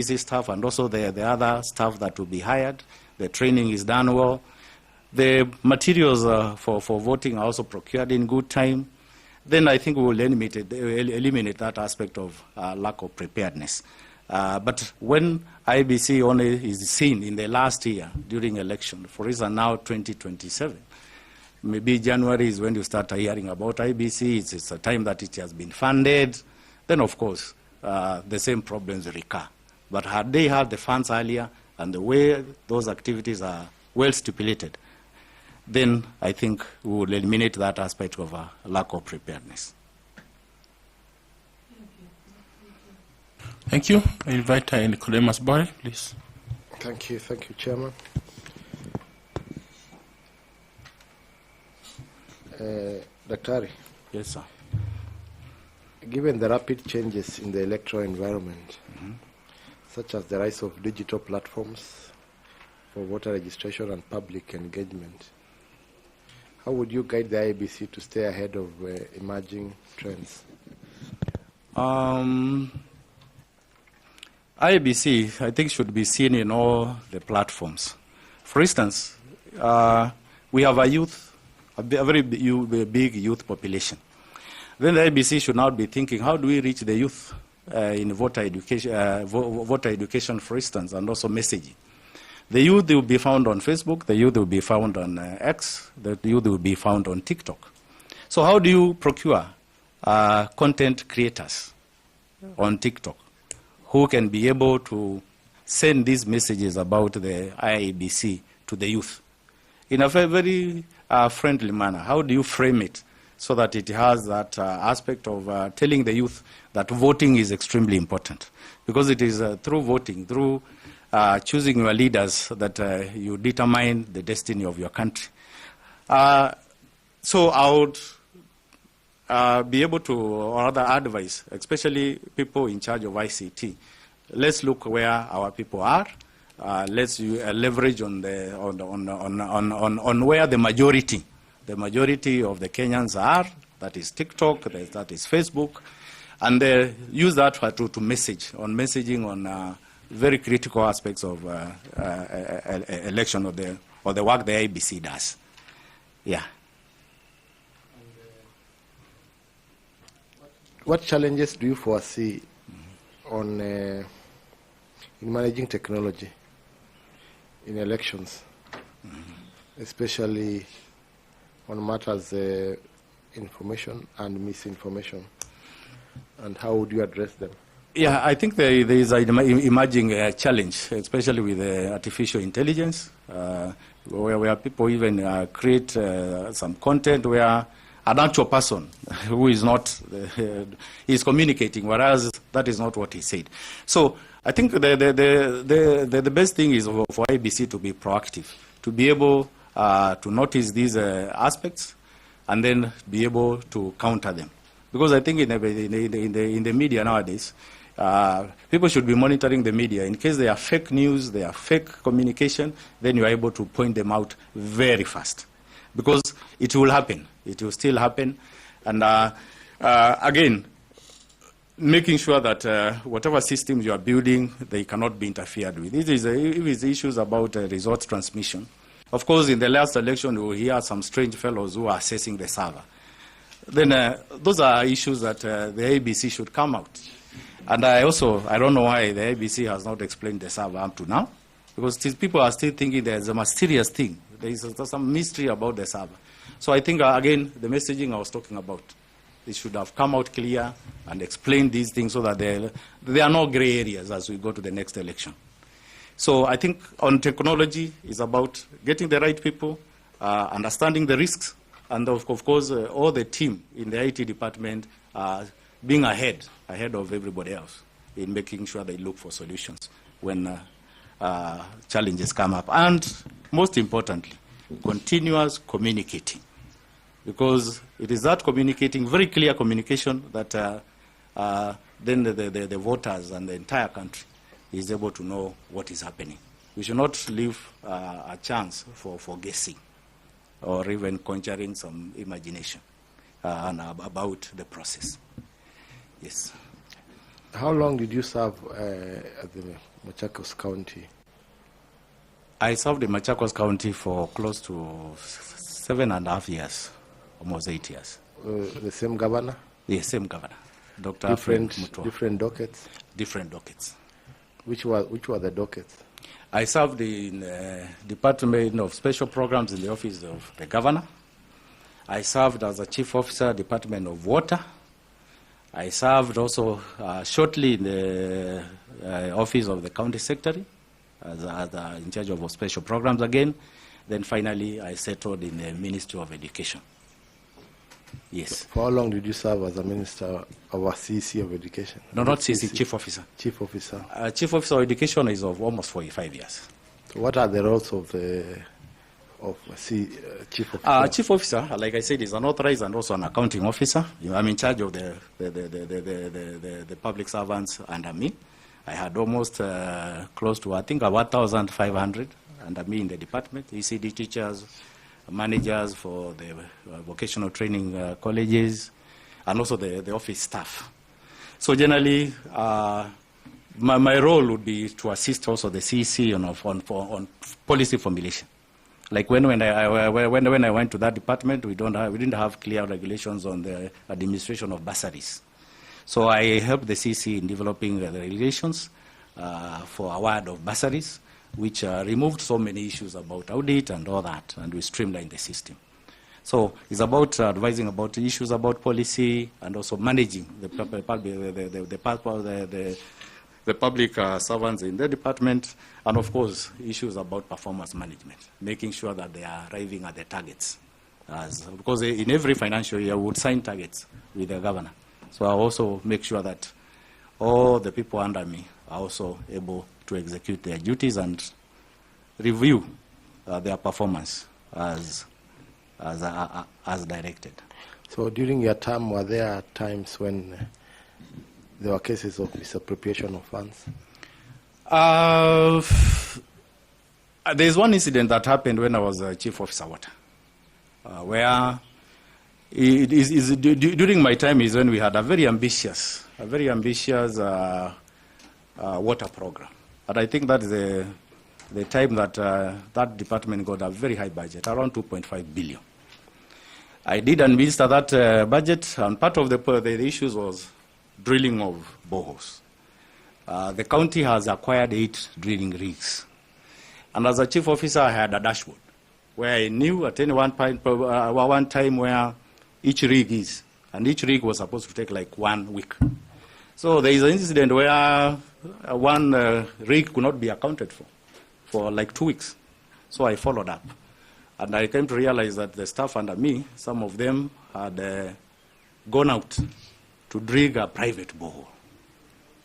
IEBC staff and also the other staff that will be hired. The training is done well. The materials for voting are also procured in good time. Then I think we will eliminate that aspect of lack of preparedness. But when IEBC only is seen in the last year during election, for instance now 2027, maybe January is when you start hearing about IEBC, it's a time that it has been funded, then of course the same problems recur. But had they had the funds earlier and the way those activities are well stipulated, then I think we will eliminate that aspect of lack of preparedness. Thank you. I invite Nicodemus Bore, please. Thank you, Chairman. Daktari. Yes, sir. Given the rapid changes in the electoral environment, such as the rise of digital platforms for voter registration and public engagement, how would you guide the IEBC to stay ahead of emerging trends? IEBC, I think, should be seen in all the platforms. For instance, we have a very big youth population. Then the IEBC should now be thinking, how do we reach the youth in voter education, for instance, and also messaging. The youth will be found on Facebook, the youth will be found on X, the youth will be found on TikTok. So how do you procure content creators on TikTok who can be able to send these messages about the IEBC to the youth in a very friendly manner? How do you frame it so that it has that aspect of telling the youth that voting is extremely important? Because it is through voting, through choosing your leaders that you determine the destiny of your country. So I would be able to, or rather advise, especially people in charge of ICT, let's look where our people are. Let's leverage on where the majority of the Kenyans are. That is TikTok, that is Facebook, and use that to message on messaging on very critical aspects of election or the work the IEBC does. Yeah. What challenges do you foresee on in managing technology in elections, especially on matters information and misinformation, and how would you address them? Yeah, I think there is an emerging challenge, especially with artificial intelligence, where people even create some content where an actual person who is not is communicating, whereas that is not what he said. So I think the best thing is for IEBC to be proactive, to be able to notice these aspects and then be able to counter them. Because I think in the media nowadays, people should be monitoring the media. In case they are fake news, they are fake communication, then you are able to point them out very fast. Because it will happen. It will still happen. And again, making sure that whatever systems you are building, they cannot be interfered with. It is issues about results transmission. Of course, in the last election, we will hear some strange fellows who are assessing the server. Then those are issues that the IEBC should come out. And I don't know why the IEBC has not explained the server up to now, because people are still thinking there's a mysterious thing. There is some mystery about the server. So I think, again, the messaging I was talking about, it should have come out clear and explained these things so that there are no gray areas as we go to the next election. So I think on technology is about getting the right people, understanding the risks, and of course all the team in the IT department being ahead of everybody else in making sure they look for solutions when challenges come up. And most importantly, continuous communicating. Because it is that communicating, very clear communication, that then the voters and the entire country is able to know what is happening. We should not leave a chance for guessing or even conjuring some imagination about the process. Yes. How long did you serve at the Machakos County? I served in Machakos County for close to 7.5 years, almost 8 years. The same governor? Yes, same governor, Dr. Different Mutua. different dockets? Different dockets. Which were the dockets? I served in Department of Special Programs in the office of the governor. I served as a chief officer, Department of Water. I served also shortly in the office of the county secretary as in charge of special programs again. Then finally, I settled in the Ministry of Education. Yes. For how long did you serve as a minister of a CC of Education? No, not CC, chief officer. Chief officer. Chief officer of Education is of almost 45 years. So what are the roles of chief officer? Chief officer, like I said, is an authorized and also an accounting officer. I'm in charge of the public servants under me. I had almost close to, I think, 1,500 under me in the department, ECD teachers, managers for the vocational training colleges, and also the office staff. So generally, my role would be to assist also the CEC on policy formulation. Like when I went to that department, we didn't have clear regulations on the administration of bursaries. So I helped the CC in developing the regulations for award of bursaries, which removed so many issues about audit and all that, and we streamlined the system. So it's about advising about issues about policy and also managing the public servants in the department, and of course issues about performance management, making sure that they are arriving at the targets. Because in every financial year we would sign targets with the governor. So I also make sure that all the people under me are also able to execute their duties and review their performance as directed. So during your term, were there times when there were cases of misappropriation of funds? There's one incident that happened when I was Chief Officer Water, where during my time is when we had a very ambitious water program. And I think that is the time that that department got a very high budget, around 2.5 billion. I did administer that budget, and part of the issues was drilling of boreholes. The county has acquired 8 drilling rigs. And as a chief officer, I had a dashboard where I knew at any one time where each rig is. And each rig was supposed to take like 1 week. So there is an incident where one rig could not be accounted for like 2 weeks. So I followed up. And I came to realize that the staff under me, some of them had gone out to dig a private borehole,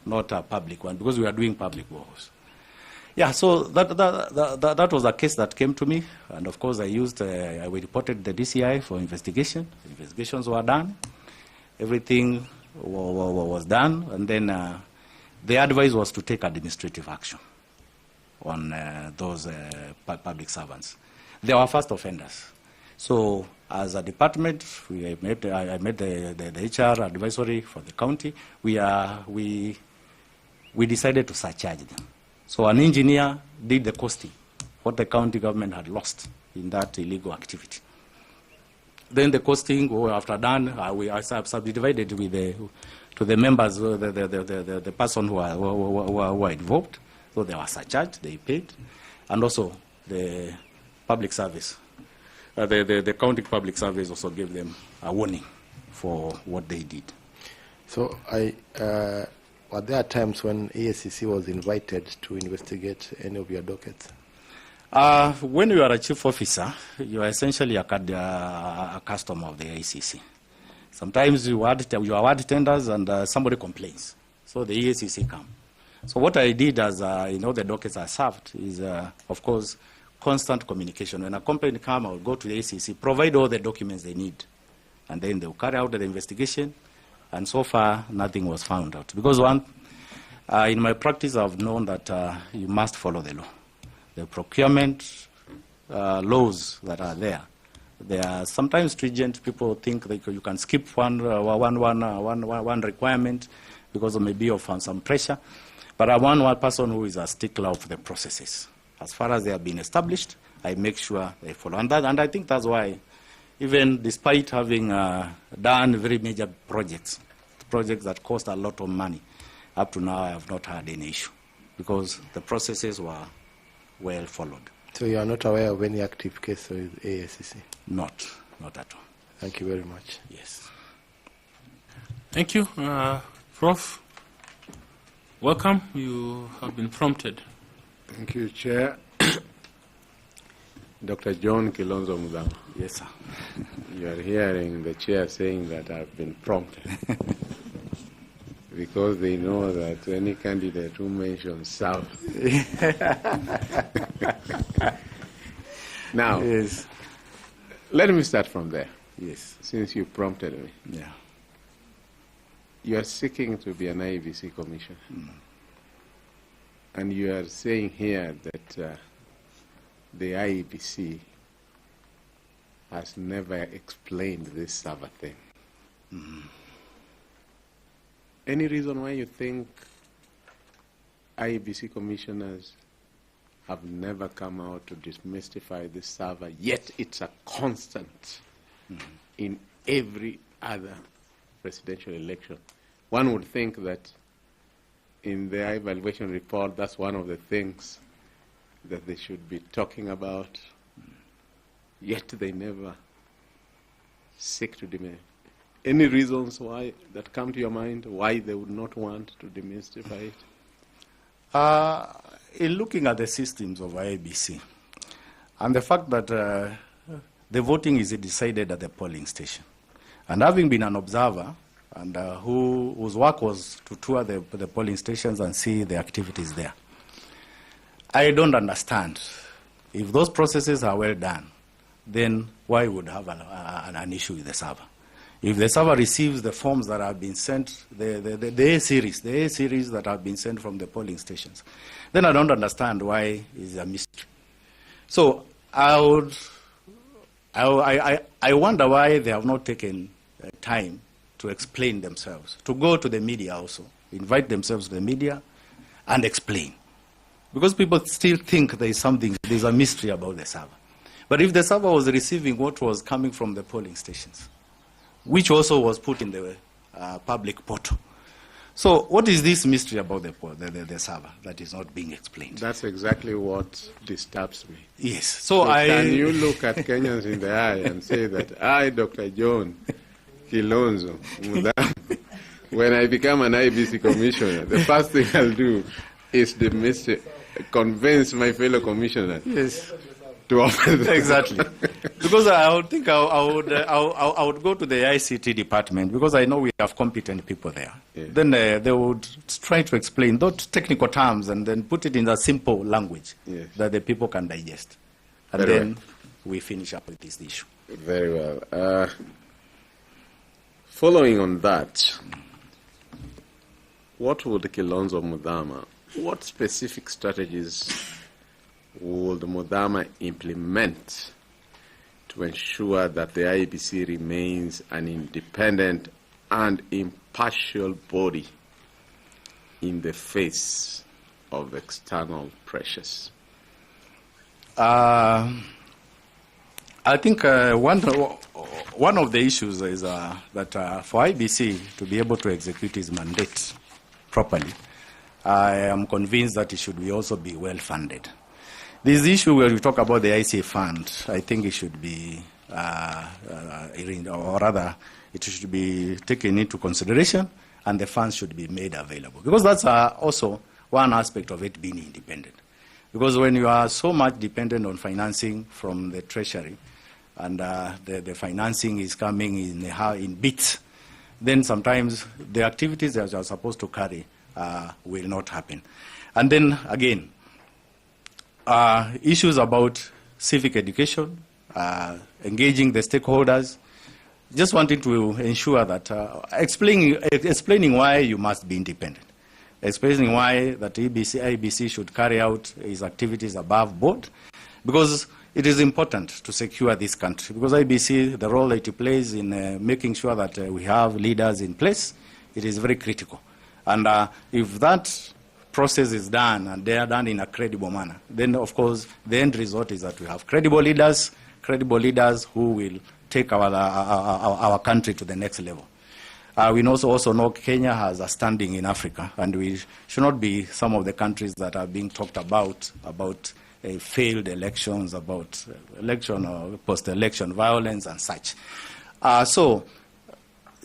not a public one, because we are doing public boreholes. Yeah, so that was a case that came to me, and of course we reported the DCI for investigation. Investigations were done, everything was done, and then the advice was to take administrative action on those public servants. They were first offenders. So as a department, I made the HR advisory for the county. We decided to surcharge them. So an engineer did the costing, what the county government had lost in that illegal activity. Then the costing, after done, I subdivided to the members, the person who were involved. So they were surcharged, they paid, and also the public service. The county public service also gave them a warning for what they did. So were there times when ASCC was invited to investigate any of your dockets? When you are a chief officer, you are essentially a customer of the ASCC. Sometimes you award tenders and somebody complains. So the ASCC come. So what I did as the dockets I served is, of course, constant communication. When a complaint comes, I will go to the ACC, provide all the documents they need, and then they will carry out the investigation. And so far, nothing was found out. Because in my practice, I've known that you must follow the law. The procurement laws that are there, they are sometimes stringent. People think that you can skip one requirement, because maybe of some pressure. But I want one person who is a stickler of the processes. As far as they have been established, I make sure they follow. And I think that's why, even despite having done very major projects that cost a lot of money, up to now I have not had any issue, because the processes were well followed. So you are not aware of any active case with AICC? Not at all. Thank you very much. Yes. Thank you. Prof, welcome. You have been prompted. Thank you, Chair. Dr. John Kilonzo Mudama. Yes, sir. You are hearing the Chair saying that I've been prompted. Because they know that any candidate who mentions South. Now, yes. Let me start from there. Yes. Since you prompted me. Yeah. You are seeking to be an IEBC Commissioner. And you are saying here that the IEBC has never explained this server thing. Any reason why you think IEBC commissioners have never come out to demystify this server, yet it's a constant in every other presidential election? One would think that in their evaluation report, that's one of the things that they should be talking about, yet they never seek to demystify. Any reasons why that come to your mind, why they would not want to demystify it? In looking at the systems of IEBC, and the fact that the voting is decided at the polling station, and having been an observer, and whose work was to tour the polling stations and see the activities there, I don't understand. If those processes are well done, then why would have an issue with the server? If the server receives the forms that have been sent, the A series that have been sent from the polling stations, then I don't understand why it's a mystery. So I wonder why they have not taken time to explain themselves, to go to the media also, invite themselves to the media and explain. Because people still think there's a mystery about the server. But if the server was receiving what was coming from the polling stations, which also was put in the public portal. So what is this mystery about the server that is not being explained? That's exactly what disturbs me. Yes. So can you look at Kenyans in the eye and say that I, Dr. John Kilonzo Mudama, when I become an IEBC commissioner, the first thing I'll do is convince my fellow commissioners. Yes. To offer them. Exactly. Because I would think I would go to the ICT department, because I know we have competent people there. Yeah. Then they would try to explain those technical terms and then put it in a simple language that the people can digest. And then we finish up with this issue. Very well. Following on that, what would Kilonzo Mudama, what specific strategies would Mudama implement to ensure that the IEBC remains an independent and impartial body in the face of external pressures? I think one of the issues is that for IEBC to be able to execute its mandate properly, I am convinced that it should also be well funded. This issue where we talk about the ICA fund, I think it should be, or rather, it should be taken into consideration, and the funds should be made available. Because that's also one aspect of it being independent. Because when you are so much dependent on financing from the Treasury, and the financing is coming in bits, then sometimes the activities that you are supposed to carry will not happen. And then, again, issues about civic education, engaging the stakeholders, just wanting to ensure that explaining why you must be independent, explaining why that IEBC should carry out its activities above board, because it is important to secure this country. Because IEBC, the role that it plays in making sure that we have leaders in place, it is very critical. And if that process is done and they are done in a credible manner, then of course the end result is that we have credible leaders who will take our country to the next level. We also know Kenya has a standing in Africa, and we should not be some of the countries that are being talked about failed elections, about election or post-election violence and such. So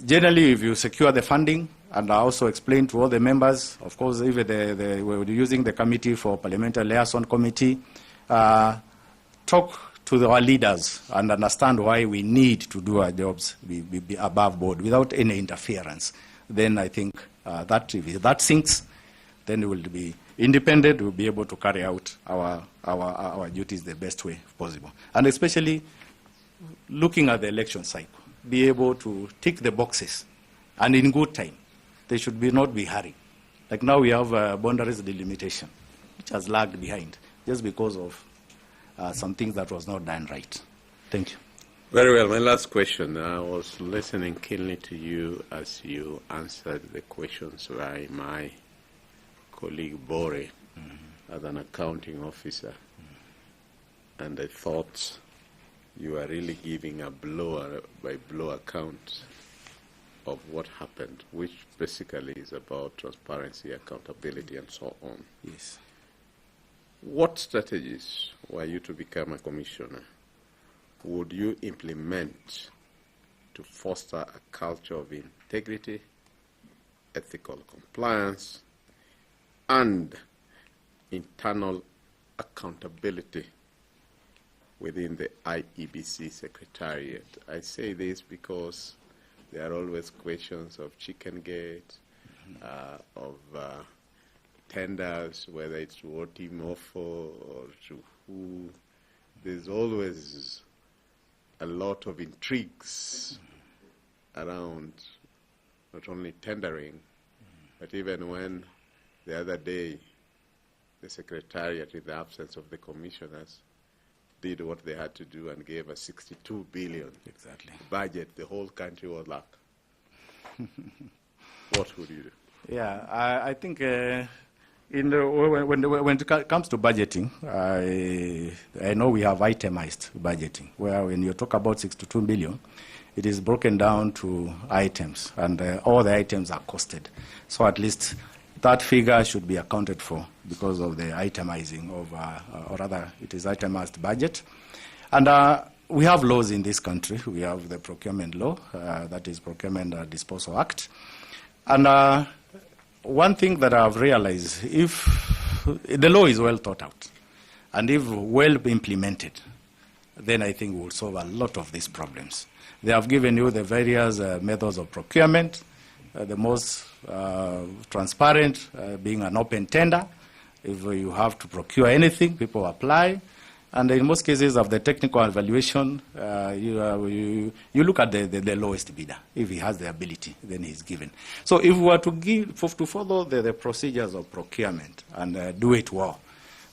generally, if you secure the funding, and I also explained to all the members, of course, if we're using the Committee for Parliamentary Liaison Committee, talk to our leaders and understand why we need to do our jobs be above board without any interference. Then I think that if that sinks, then we will be independent, we'll be able to carry out our duties the best way possible. And especially looking at the election cycle, be able to tick the boxes and in good time. They should not be hurried. Like now we have boundaries delimitation, which has lagged behind just because of some things that was not done right. Thank you. Very well. My last question. I was listening keenly to you as you answered the questions by my colleague Bore as an accounting officer. And I thought you were really giving a blow-by-blow account of what happened, which basically is about transparency, accountability, and so on. Yes. What strategies, were you to become a commissioner, would you implement to foster a culture of integrity, ethical compliance, and internal accountability within the IEBC Secretariat? I say this because there are always questions of chicken gate, of tenders, whether it's to Otimofo or to who. There's always a lot of intrigues around not only tendering, but even when the other day the Secretariat, in the absence of the commissioners, did what they had to do and gave us 62 billion budget, the whole country was like, what would you do? Yeah, I think when it comes to budgeting, I know we have itemized budgeting, where when you talk about 62 billion, it is broken down to items, and all the items are costed. So at least that figure should be accounted for because of the itemizing of, or rather, it is itemized budget. And we have laws in this country. We have the procurement law, that is Procurement Disposal Act. And one thing that I've realized, if the law is well thought out and if well implemented, then I think we'll solve a lot of these problems. They have given you the various methods of procurement, the most transparent being an open tender. If you have to procure anything, people apply. And in most cases of the technical evaluation, you look at the lowest bidder. If he has the ability, then he's given. So if we were to follow the procedures of procurement and do it well,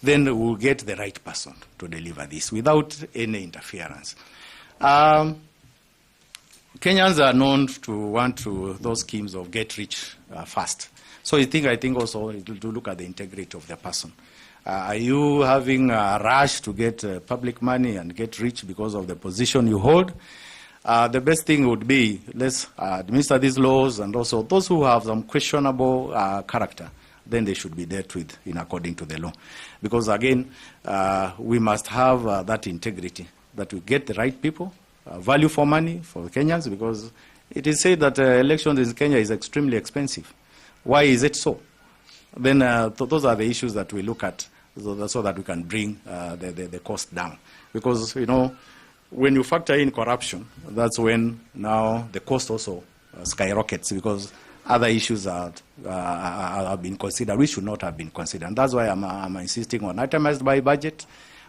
then we'll get the right person to deliver this without any interference. Kenyans are known to want those schemes of get rich fast. So I think also to look at the integrity of the person. Are you having a rush to get public money and get rich because of the position you hold? The best thing would be, let's administer these laws, and also those who have some questionable character, then they should be dealt with in according to the law. Because again, we must have that integrity, that we get the right people, value for money for Kenyans, because it is said that elections in Kenya is extremely expensive. Why is it so? Then those are the issues that we look at, so that we can bring the cost down. Because, when you factor in corruption, that's when now the cost also skyrockets, because other issues have been considered, which should not have been considered. And that's why I'm insisting on itemized by budget,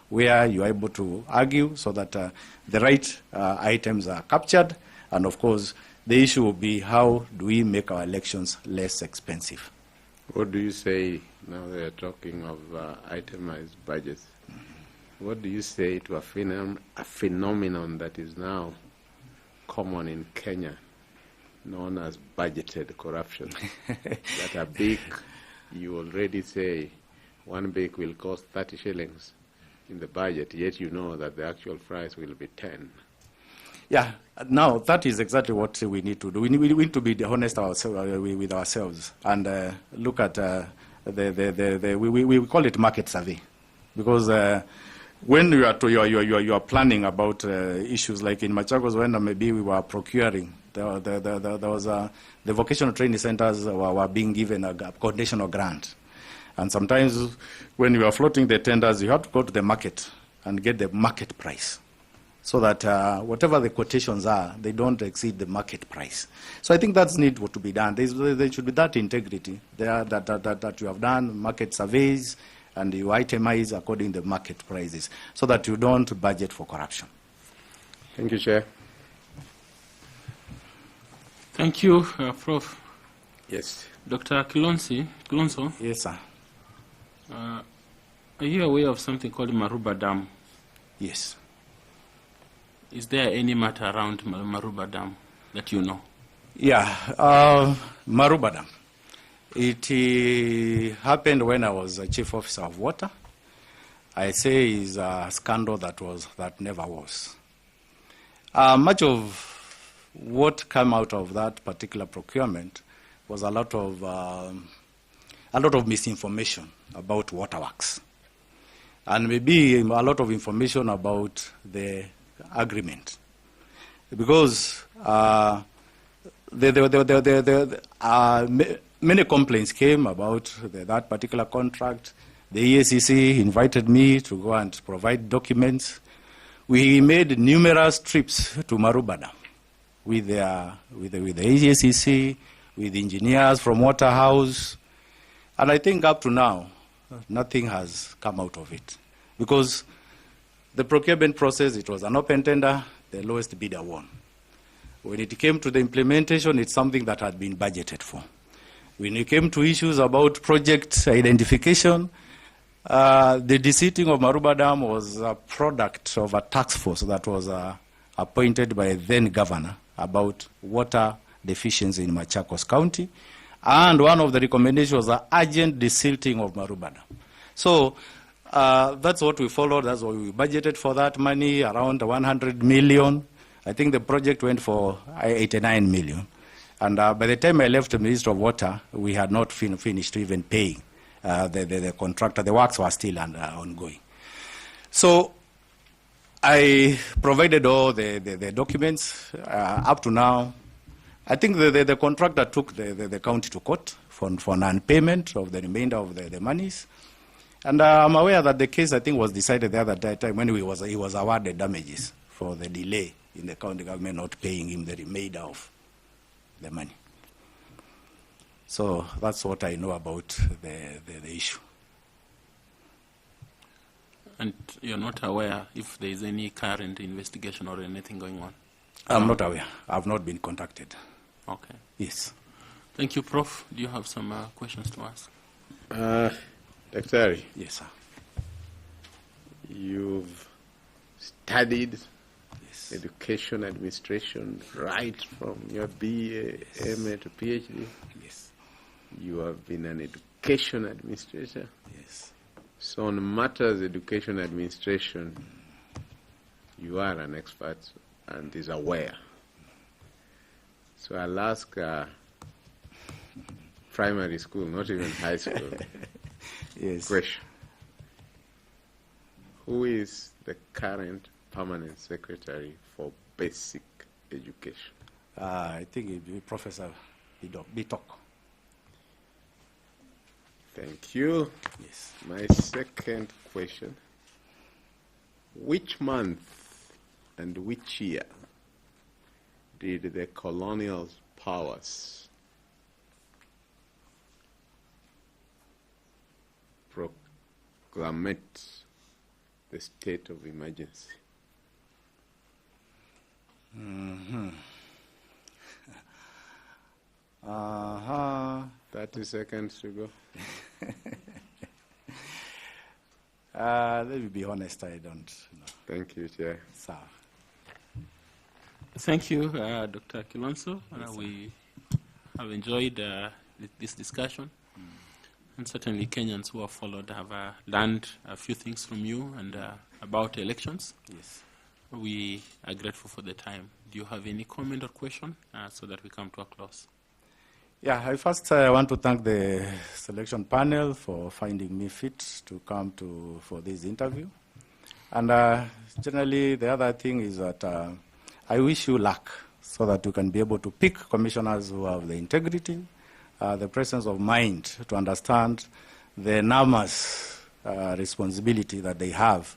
where you're able to argue so that the right items are captured. And of course, the issue will be, how do we make our elections less expensive? What do you say, now they're talking of itemized budgets, what do you say to a phenomenon that is now common in Kenya, known as budgeted corruption. That a beak, you already say, one beak will cost 30 shillings in the budget, yet you know that the actual price will be 10. Yeah, now that is exactly what we need to do. We need to be honest with ourselves and look at we call it market survey, because when you are planning about issues like in Machakos, when maybe we were procuring, there was the vocational training centers were being given a conditional grant, and sometimes when you are floating the tenders, you have to go to the market and get the market price, so that whatever the quotations are, they don't exceed the market price. So I think that's need to be done. There should be that integrity there that you have done market surveys and you itemize according to the market prices, so that you don't budget for corruption. Thank you, Chair. Thank you, Prof. Yes. Dr. Kilonso, Yes, sir. are you aware of something called Maruba Dam? Yes. Is there any matter around Maruba Dam that you know? Yeah, Maruba Dam. It happened when I was a chief officer of water. I say it's a scandal that never was. Much of what came out of that particular procurement was a lot of misinformation about waterworks, and maybe a lot of information about the agreement, because many complaints came about that particular contract. The EACC invited me to go and provide documents. We made numerous trips to Maruba Dam with the EACC, with engineers from Waterhouse, and I think up to now, nothing has come out of it, because the procurement process, it was an open tender, the lowest bidder won. When it came to the implementation, it's something that had been budgeted for. When it came to issues about project identification, the deseating of Maruba Dam was a product of a task force that was appointed by then governor about water deficiency in Machakos County. And one of the recommendations was the urgent desilting of Maruba Dam. So that's what we followed. That's what we budgeted for that money, around 100 million. I think the project went for 89 million. And by the time I left the Ministry of Water, we had not finished even paying the contractor. The works were still ongoing. So I provided all the documents. Up to now, I think the contractor took the county to court for non-payment of the remainder of the monies. And I'm aware that the case, I think, was decided the other time when he was awarded damages for the delay in the county government not paying him the remainder of the money. So that's what I know about the issue. And you're not aware if there is any current investigation or anything going on? I'm not aware. I've not been contacted. Okay. Yes. Thank you, Prof. Do you have some questions to ask? Dr. Yes, sir. You've studied Yes. education administration right from your BA, MA to PhD. Yes. You have been an education administrator. Yes. So on matters education administration, you are an expert and is aware. So I'll ask primary school, not even high school, Yes. question. Who is the current permanent secretary for basic education? I think it will be Professor Bitok. Thank you. Yes. My second question. Which month and which year did the colonial powers proclamate the state of emergency? Mm-hmm. 30 seconds to go. Let me be honest, I don't know. Thank you, Chair. Sir. Thank you, Dr. Kilonso. We have enjoyed this discussion. And certainly Kenyans who have followed have learned a few things from you and about elections. Yes. We are grateful for the time. Do you have any comment or question so that we come to a close? Yeah, I first want to thank the selection panel for finding me fit to come for this interview. And generally, the other thing is that I wish you luck so that you can be able to pick commissioners who have the integrity, the presence of mind to understand the enormous responsibility that they have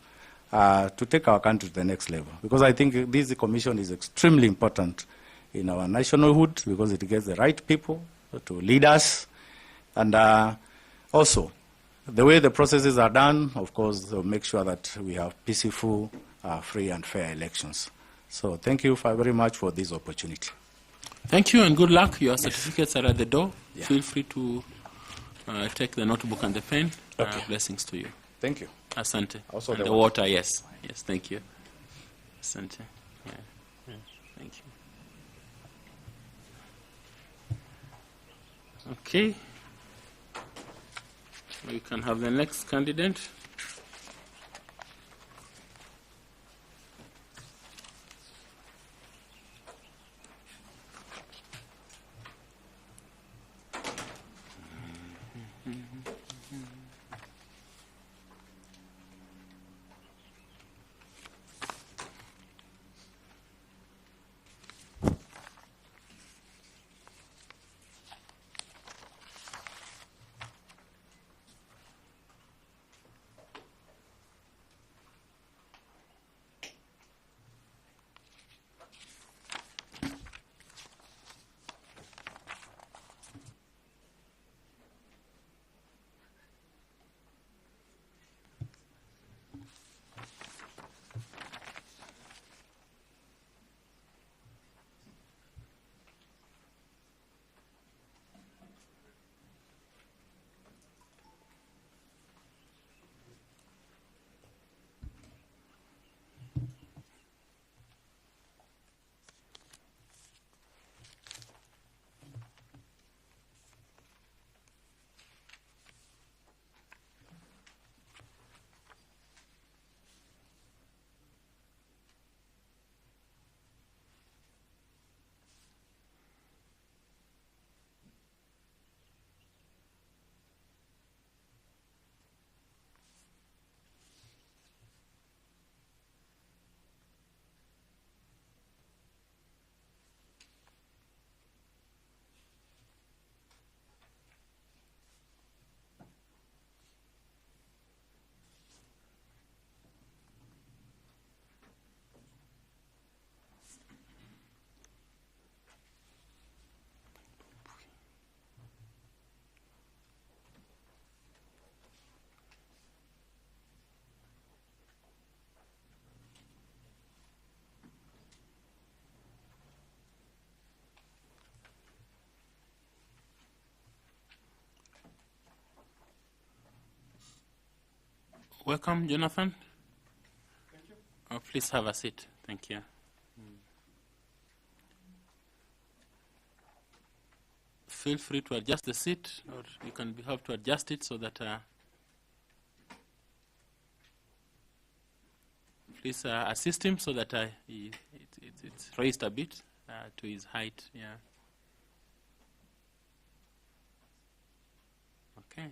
to take our country to the next level. Because I think this commission is extremely important in our nationalhood because it gets the right people to lead us. And also, the way the processes are done, of course, they'll make sure that we have peaceful, free and fair elections. So thank you very much for this opportunity. Thank you and good luck. Your certificates are at the door. Yeah. Feel free to take the notebook and the pen. Okay. Blessings to you. Thank you. Asante. Also and the water, yes. Yes, thank you. Asante. Yeah. Yeah. Thank you. Okay. We can have the next candidate. Welcome, Jonathan. Thank you. Please have a seat. Thank you. Feel free to adjust the seat, or you can help to adjust it so that please assist him so that it's raised a bit to his height. Yeah. Okay.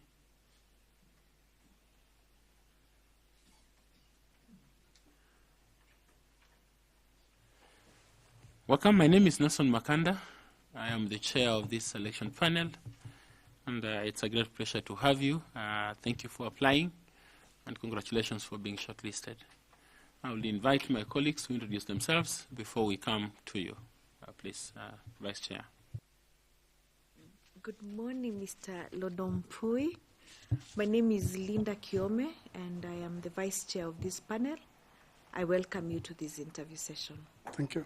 Welcome, my name is Nelson Makanda. I am the chair of this selection panel, and it's a great pleasure to have you. Thank you for applying, and congratulations for being shortlisted. I will invite my colleagues to introduce themselves before we come to you. Please, Vice Chair. Good morning, Mr. Lodompui. My name is Linda Kiome, and I am the Vice Chair of this panel. I welcome you to this interview session. Thank you.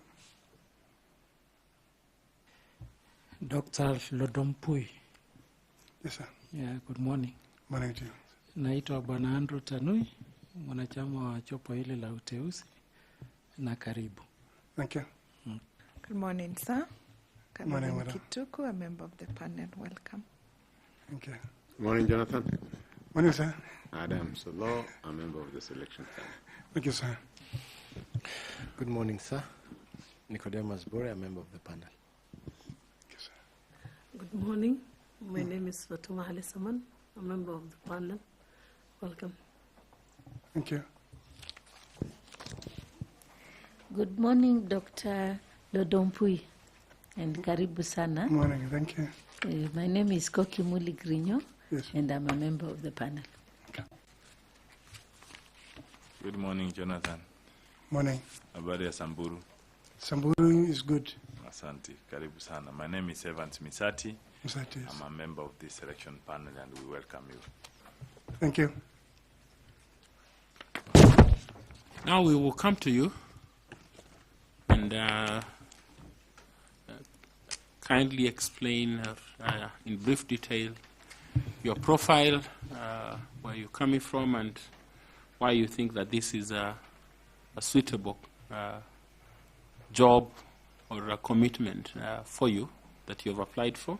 Dr. Lodompui. Yes, sir. Yeah, good morning. Morning to you. Naitwa Bwana Andrew Tanui, mwanachama wa jopo hili la uteuzi, na karibu. Thank you. Good morning, sir. Good morning, Caroline madam. Kituku, a member of the panel. Welcome. Thank you. Good morning, Jonathan. Morning, sir. Adam Solo, a member of the selection panel. Thank you, sir. Good morning, sir. Nicodemus Bore, a member of the panel. Thank you, sir. Good morning. My name is Fatuma Ali Saman, a member of the panel. Welcome. Thank you. Good morning, Dr. Lodompui, and karibu sana. Good morning. Thank you. My name is Koki Muli Grinyo, Yes. and I'm a member of the panel. Good morning, Jonathan. Morning. Habari ya Samburu. Samburu is good. Asante, karibu sana. My name is Evans Misati. Misati, yes. I'm a member of the selection panel and we welcome you. Thank you. Now we will come to you and kindly explain in brief detail your profile, where you're coming from, and why you think that this is a suitable job or a commitment for you that you have applied for,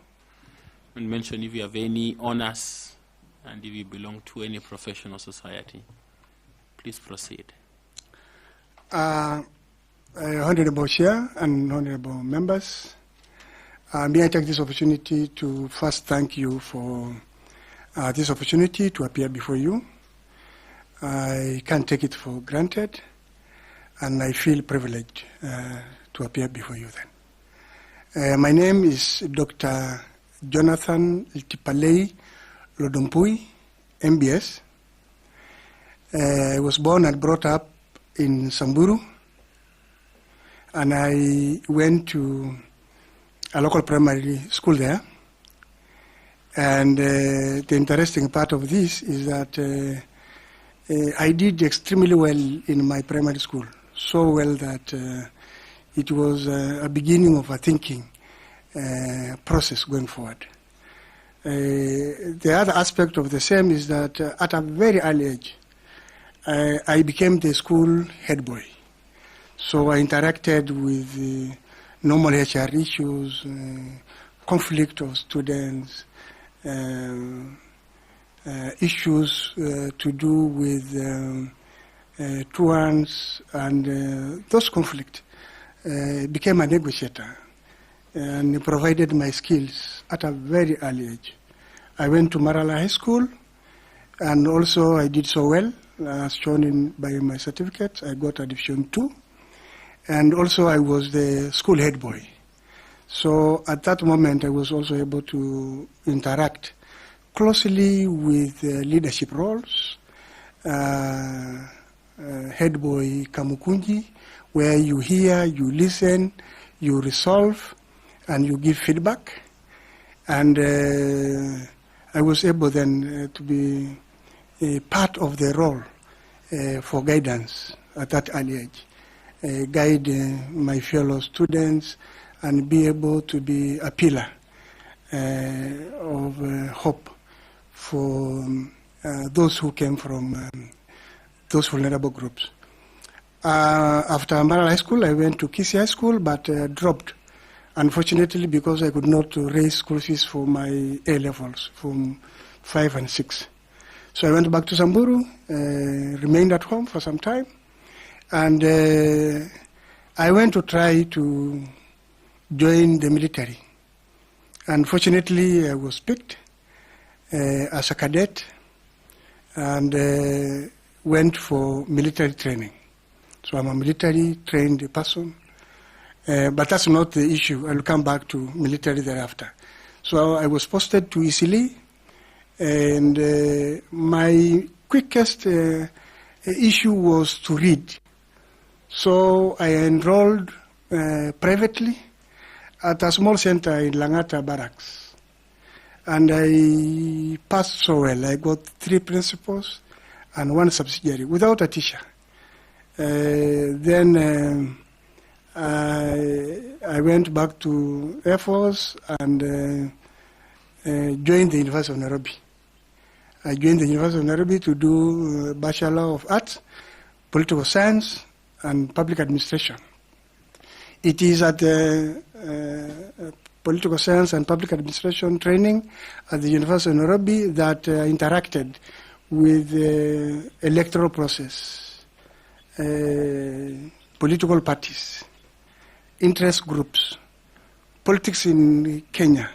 and mention if you have any honors and if you belong to any professional society. Please proceed. Honorable Chair and honorable members, may I take this opportunity to first thank you for this opportunity to appear before you. I can't take it for granted, and I feel privileged to appear before you then. My name is Dr. Jonathan Iltipalei Lodompui, MBS. I was born and brought up in Samburu, and I went to a local primary school there. And the interesting part of this is that I did extremely well in my primary school, so well that it was a beginning of a thinking process going forward. The other aspect of the same is that at a very early age, I became the school head boy. So I interacted with normal HR issues, conflict of students, issues to do with truants, and those conflicts became a negotiator and provided my skills at a very early age. I went to Marala High School, and also I did so well, as shown by my certificate. I got a Division 2, and also I was the school head boy. So at that moment, I was also able to interact closely with leadership roles, head boy Kamukunji, where you hear, you listen, you resolve, and you give feedback. And I was able then to be a part of the role for guidance at that early age, guide my fellow students and be able to be a pillar of hope for those who came from those vulnerable groups. After Marala High School, I went to Kisi High School, but dropped, unfortunately, because I could not raise school fees for my A levels from 5 and 6. So I went back to Samburu, remained at home for some time, and I went to try to join the military. Unfortunately, I was picked as a cadet and went for military training. So I'm a military trained person, but that's not the issue. I'll come back to military thereafter. So I was posted to Isili, and my quickest issue was to read. So I enrolled privately at a small center in Langata Barracks. And I passed so well. I got 3 principals and 1 subsidiary without a teacher. Then I went back to Air Force and joined the University of Nairobi. I joined the University of Nairobi to do Bachelor of Arts, Political Science, and Public Administration. It is at political science and public administration training at the University of Nairobi that interacted with the electoral process, political parties, interest groups, politics in Kenya,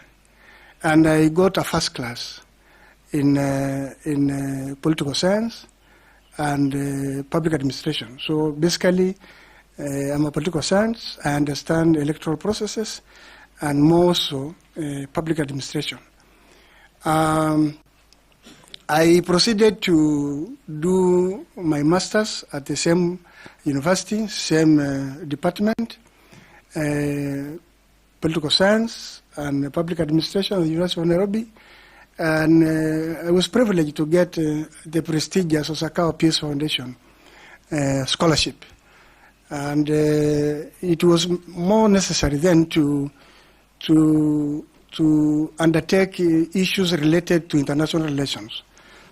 and I got a first class in political science and public administration. So basically, I'm a political science. I understand electoral processes and more so public administration. I proceeded to do my master's at the same university, same department, political science and public administration at the University of Nairobi. And I was privileged to get the prestigious Osakawa Peace Foundation scholarship. And it was more necessary then to undertake issues related to international relations.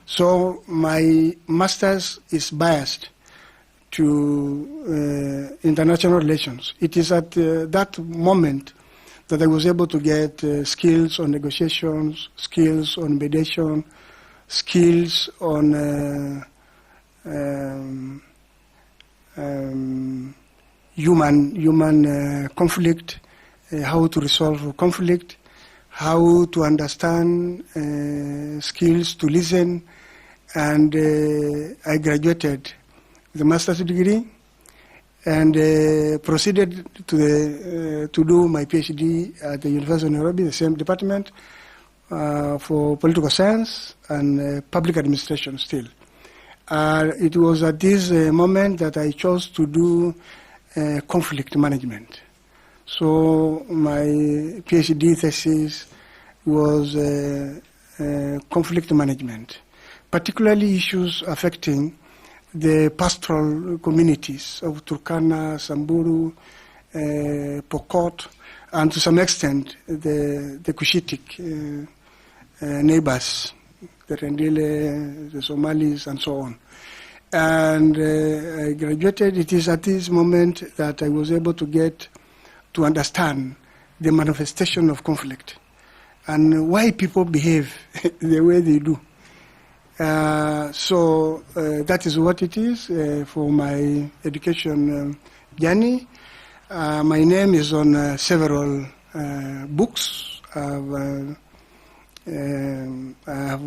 So my master's is biased to international relations. It is at that moment that I was able to get skills on negotiations, skills on mediation, skills on human conflict, how to resolve conflict, how to understand, skills to listen, and I graduated with a master's degree and proceeded to do my PhD at the University of Nairobi, the same department, for political science and public administration still. It was at this moment that I chose to do conflict management. So my PhD thesis was conflict management, particularly issues affecting the pastoral communities of Turkana, Samburu, Pokot, and to some extent the Cushitic neighbors, the Rendile, the Somalis, and so on. And I graduated. It is at this moment that I was able to get to understand the manifestation of conflict and why people behave the way they do. So that is what it is for my education journey. My name is on several books. I have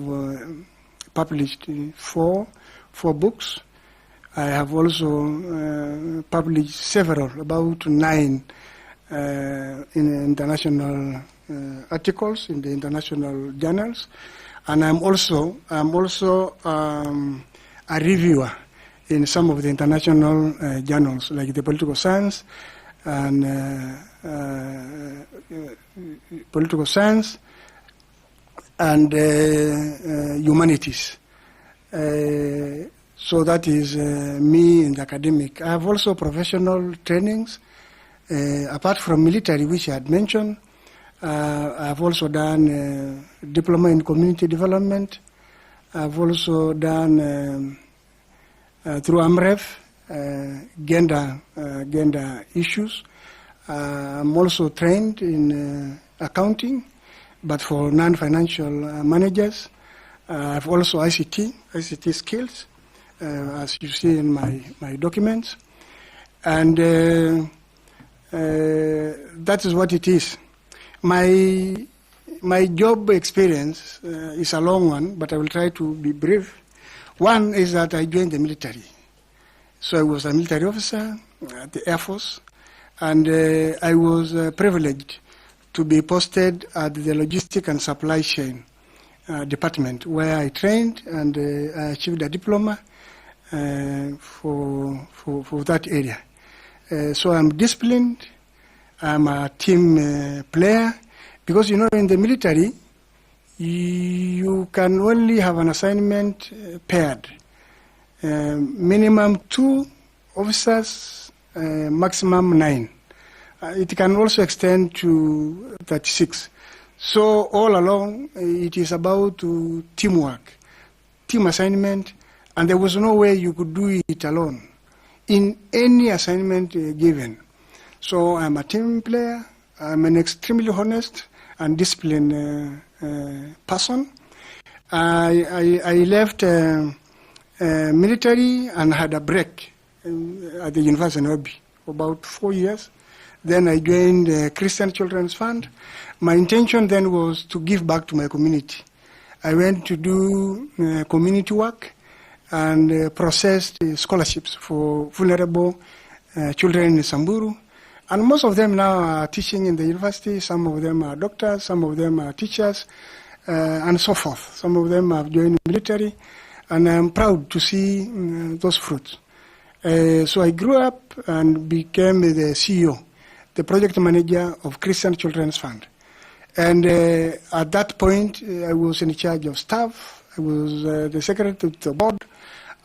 published four books. I have also published several, about 9 in international articles in the international journals. And I'm also a reviewer in some of the international journals, like the Political Science and Humanities. So that is me in the academic. I have also professional trainings, apart from military, which I had mentioned. I have also done diploma in community development. I have also done through AMREF gender issues. I'm also trained in accounting, but for non-financial managers. I have also ICT skills, as you see in my documents. And that is what it is. My job experience is a long one, but I will try to be brief. One is that I joined the military. So I was a military officer at the Air Force, and I was privileged to be posted at the Logistic and Supply Chain department, where I trained and I achieved a diploma for that area. So I'm disciplined. I'm a team player, because you know in the military you can only have an assignment paired. Minimum 2 officers, maximum 9. It can also extend to 36. So all along it is about teamwork, team assignment, and there was no way you could do it alone in any assignment given. So I'm a team player. I'm an extremely honest and disciplined person. I left military and had a break at the University of Nairobi for about 4 years. Then I joined the Christian Children's Fund. My intention then was to give back to my community. I went to do community work and processed scholarships for vulnerable children in Samburu. And most of them now are teaching in the university. Some of them are doctors, some of them are teachers, and so forth. Some of them have joined the military, and I'm proud to see those fruits. So I grew up and became the CEO, the project manager of Christian Children's Fund. And at that point, I was in charge of staff. I was the secretary to the board.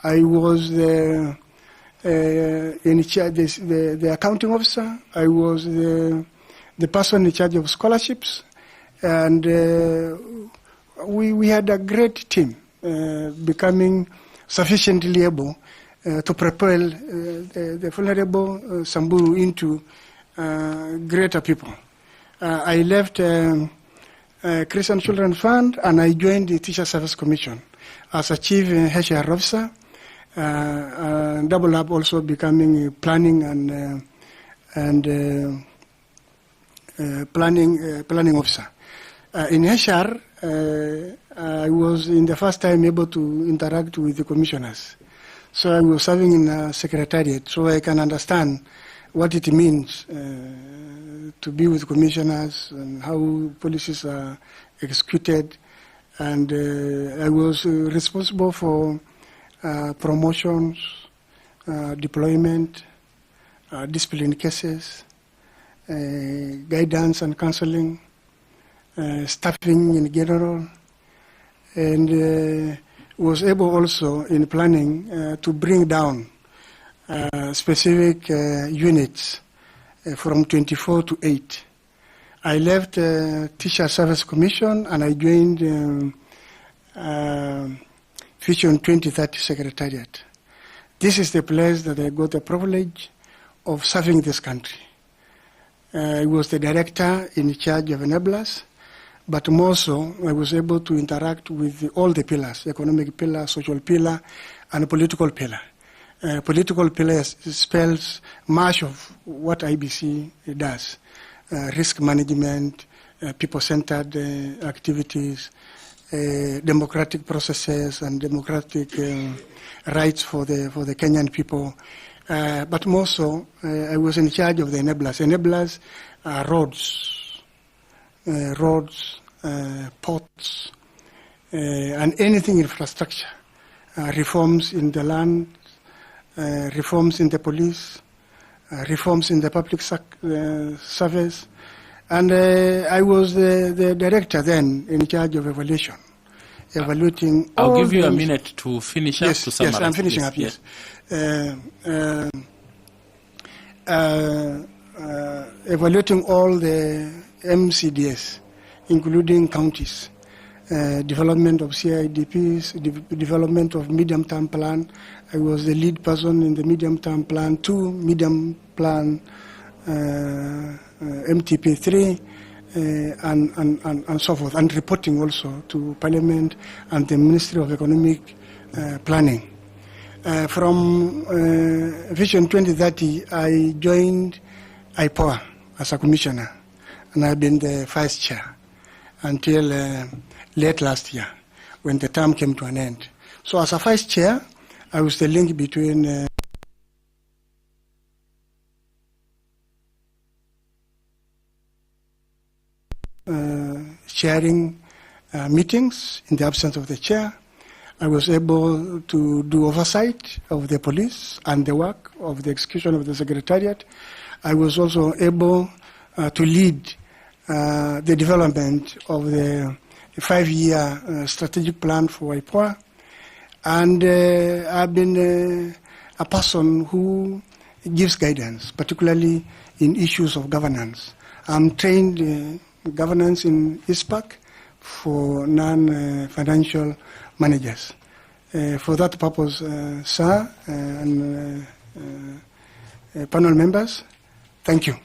I was the accounting officer. I was the person in charge of scholarships. And we had a great team, becoming sufficiently able to propel the vulnerable Samburu into greater people. I left Christian Children's Fund and I joined the Teacher Service Commission as a chief HR officer. Double up also becoming planning and planning officer. In HR, I was in the first time able to interact with the commissioners. So I was serving in a secretariat, so I can understand what it means to be with commissioners and how policies are executed. And I was responsible for promotions, deployment, discipline cases, guidance and counseling, staffing in general, and was able also in planning to bring down specific units from 24 to 8. I left Teacher Service Commission and I joined Vision 2030 Secretariat. This is the place that I got the privilege of serving this country. I was the director in charge of enablers, but more so I was able to interact with all the pillars, economic pillar, social pillar, and political pillar. Political pillar spells much of what IBC does. Risk management, people-centered activities, democratic processes and democratic rights for the Kenyan people. But more so, I was in charge of the enablers. Enablers are roads, ports, and anything infrastructure. Reforms in the land, reforms in the police, reforms in the public service. And I was the director then in charge of evaluation, evaluating all I'll give you a things. minute to finish up, to summarize. Yes, I'm finishing up, please. yes. Evaluating all the MCDS, including counties, development of CIDPs, development of medium-term plan. I was the lead person in the medium-term plan, 2 medium plan, MTP3, and so forth, and reporting also to Parliament and the Ministry of Economic Planning. From Vision 2030, I joined IPOA as a commissioner, and I've been the vice chair until late last year, when the term came to an end. So as a vice chair, I was the link between chairing meetings in the absence of the chair. I was able to do oversight of the police and the work of the execution of the secretariat. I was also able to lead the development of the 5-year strategic plan for IPOA. And I've been a person who gives guidance, particularly in issues of governance. I'm trained governance in ISPAC for non-financial managers. For that purpose, sir, and panel members, Thank you.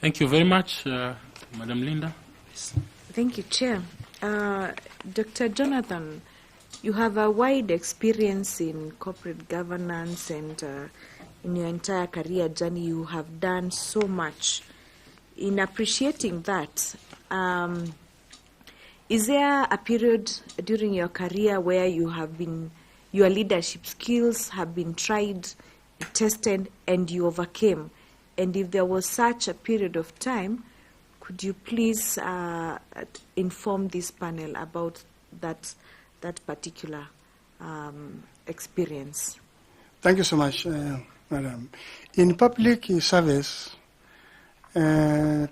Thank you very much, Madam Linda. Please. Thank you, Chair. Dr. Jonathan, you have a wide experience in corporate governance, and in your entire career journey, you have done so much. In appreciating that, is there a period during your career where your leadership skills have been tried, tested, and you overcame? And if there was such a period of time, could you please inform this panel about that particular experience? Thank you so much, Madam. In public service,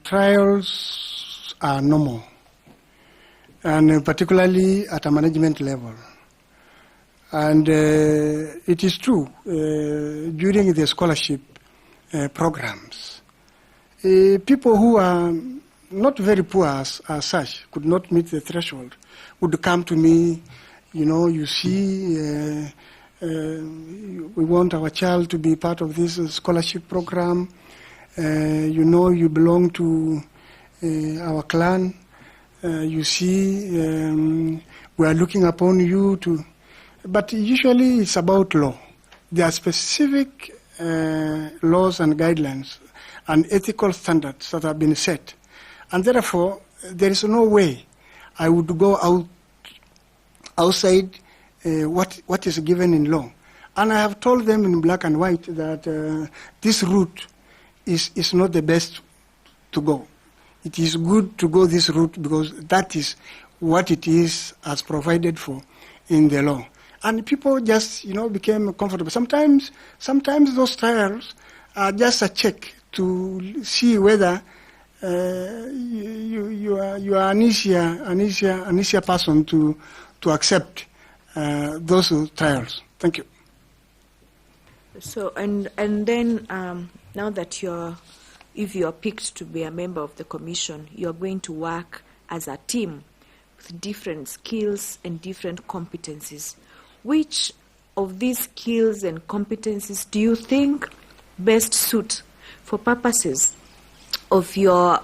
trials are normal, and particularly at a management level. And it is true, during the scholarship programs, people who are not very poor as such, could not meet the threshold, would come to me, you see, we want our child to be part of this scholarship program. You belong to our clan. You see, we are looking upon you to... But usually it's about law. There are specific laws and guidelines and ethical standards that have been set. And therefore, there is no way I would go outside what is given in law. And I have told them in black and white that this route is not the best to go. It is good to go this route because that is what it is as provided for in the law. And people just, became comfortable. Sometimes those trials are just a check to see whether you are an easier person to accept those trials. Thank you. So, and then now that if you're picked to be a member of the commission, you're going to work as a team with different skills and different competencies. Which of these skills and competencies do you think best suit for purposes of your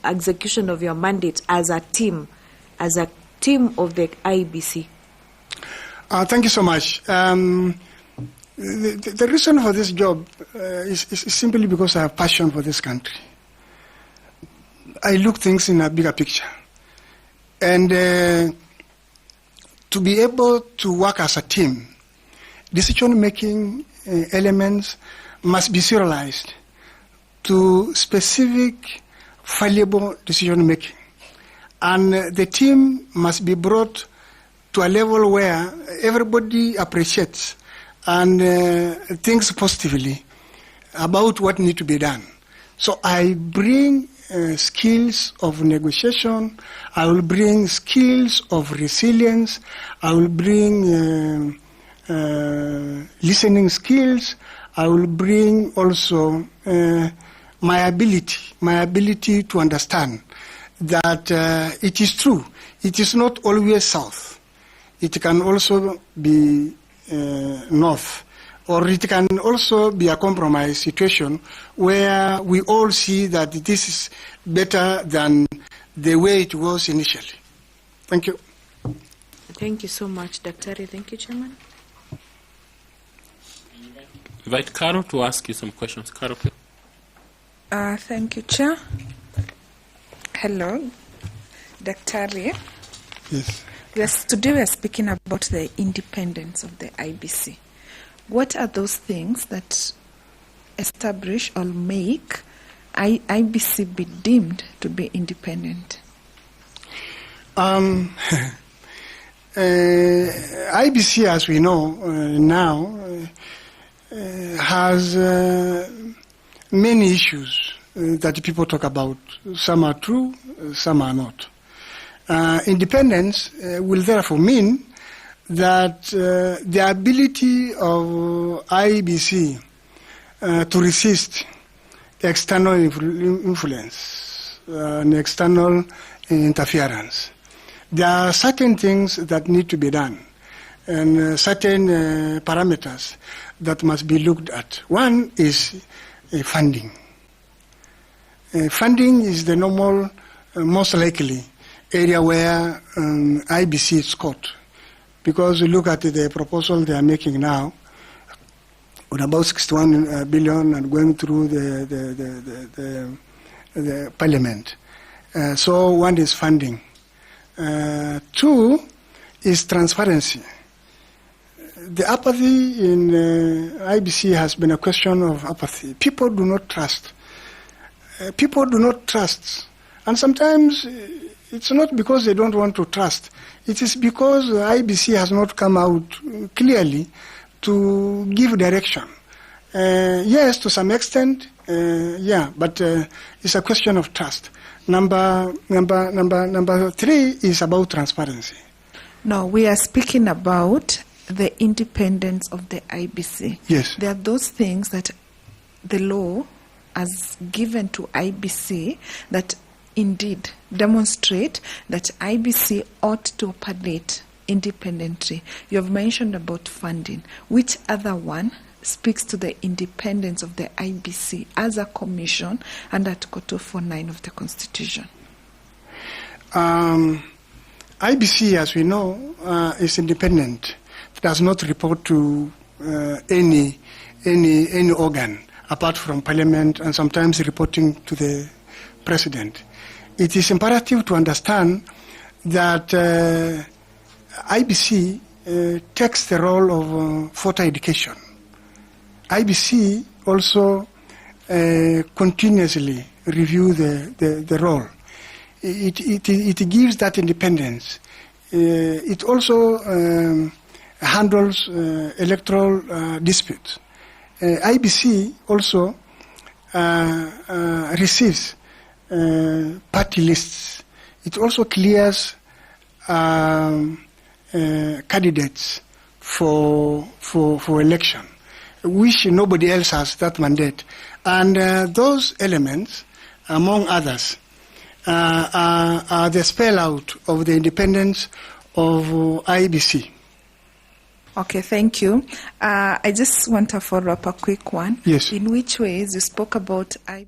execution of your mandate as a team of the IEBC? Thank you so much. The reason for this job is simply because I have passion for this country. I look things in a bigger picture. And to be able to work as a team, decision-making elements must be serialized to specific, valuable decision-making. And the team must be brought to a level where everybody appreciates and thinks positively about what needs to be done. So I bring skills of negotiation, I will bring skills of resilience, I will bring listening skills, I will bring also my ability to understand that it is true. It is not always south. It can also be north, or it can also be a compromise situation where we all see that this is better than the way it was initially. Thank you. Thank you so much, Dr. Thank you, Chairman. Invite Carol to ask you some questions. Carol, please. Thank you, Chair. Hello, Dr. Yes. Today we are speaking about the independence of the IBC. What are those things that establish or make IBC be deemed to be independent? IBC, as we know now, has many issues that people talk about. Some are true, some are not. Independence will therefore mean that the ability of IEBC to resist external influence and external interference. There are certain things that need to be done and certain parameters that must be looked at. One is funding. Funding is the normal, most likely area where IBC is caught. Because you look at the proposal they are making now, with about 61 billion and going through the parliament. So one is funding. Two is transparency. The apathy in IBC has been a question of apathy. People do not trust. People do not trust. And sometimes it's not because they don't want to trust. It is because IBC has not come out clearly to give direction. Yes, to some extent, but it's a question of trust. Number three is about transparency. No, we are speaking about the independence of the IBC. Yes. There are those things that the law has given to IBC that indeed demonstrate that IBC ought to operate independently. You have mentioned about funding. Which other one speaks to the independence of the IBC as a commission under Article 249 of the Constitution? IBC, as we know, is independent. It does not report to any organ apart from Parliament, and sometimes reporting to the President. It is imperative to understand that IBC takes the role of voter education. IBC also continuously review the role. It gives that independence. It also handles electoral disputes. IBC also receives party lists. It also clears candidates for election, which nobody else has that mandate. And those elements, among others, are the spell-out of the independence of IEBC. Okay, thank you. I just want to follow up a quick one. Yes. In which ways you spoke about IEBC?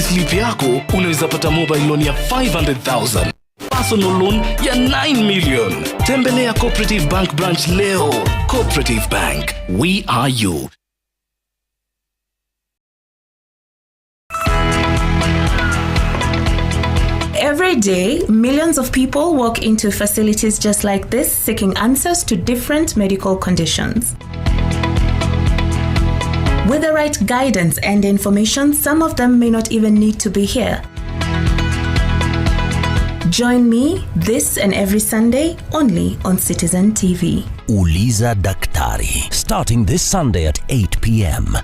Slip yako unaweza pata mobile loan ya 500,000, personal loan ya 9 million. Tembelea Cooperative Bank branch leo. Cooperative Bank, we are you. Every day, millions of people walk into facilities just like this, seeking answers to different medical conditions. With the right guidance and information, some of them may not even need to be here. Join me this and every Sunday only on Citizen TV. Uliza Daktari, starting this Sunday at 8 p.m.